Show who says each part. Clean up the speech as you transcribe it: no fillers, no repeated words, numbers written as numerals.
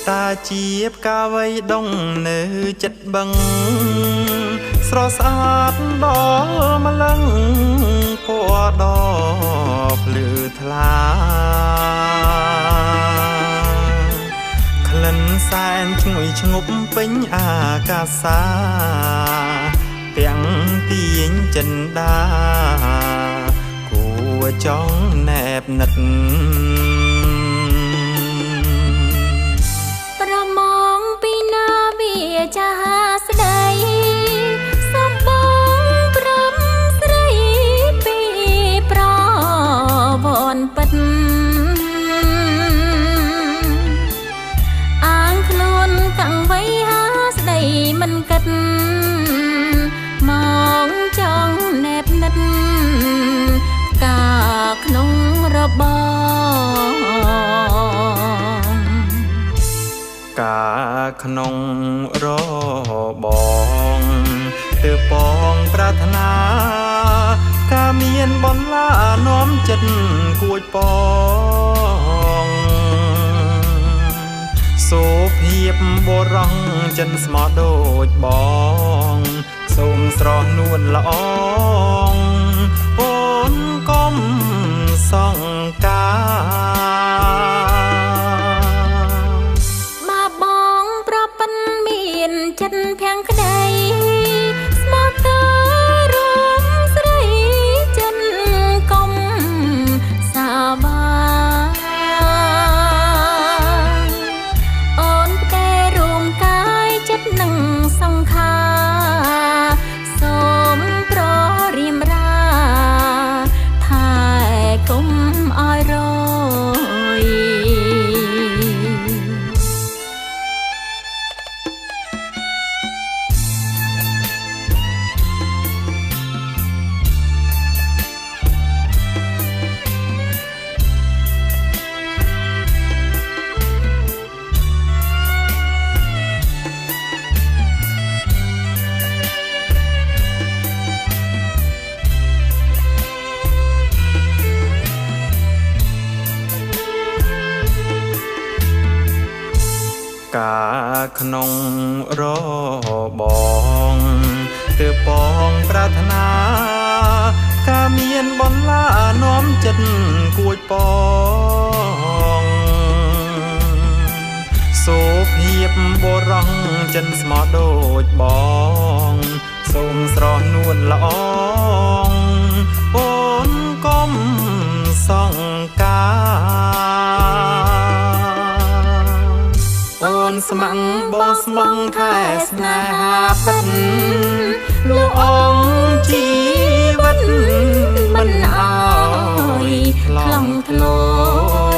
Speaker 1: តាជាបកាវៃដងនៅចិត្តបឹងស្រស់ស្អាតដល់ម្លឹងពណ៌ដ៏ភ្លឺថ្លាក្លិនសែនឈ្ងុយឈ្ងប់ពេញអាកាសាទាំងទាញចិនដាគួរចង់ណែបណិត
Speaker 2: ប្រមងពីណាវាចាស្ដីសំបងព្រមស្រីពីប្រវនពិតអាងខ្លួនកាំងវៃហាស្ដីមិនគិតមកចង់ណែបនិតកាក្នុងរបស់
Speaker 1: កាក្នុងរបស់ទើបបងប្រាថ្នាការមានបន្លានាំចិត្តគួចបងសូភាពបរងចិនស្មោះដូចបងសូមស្រស់នួនល្អងអូនកុំសង្ការ
Speaker 2: បងប្រពន្ធមានចិត្តភាំងក្ដីស្មោះទៅរួមស្រីចិនកុំសាបាអូនផ្ទេរួមកាយចិត្តនឹងសង្ខារសូមប្ររៀមរាថែកុំឲ្យរយ
Speaker 1: កាក្នុងរបស់ទើបបងប្រាថ្នាការមានបន្លានាំចិត្តគួចបងសូភាពបរងចិនស្មោះដូចបងសូមស្រស់នួនល្អងអូនកុំសង្ការអូនស្ម័គ្របងស្មងថែស្នេហាពិតលោកអង្គជីវិតមិនអើយថ្លង់ធ្លោយ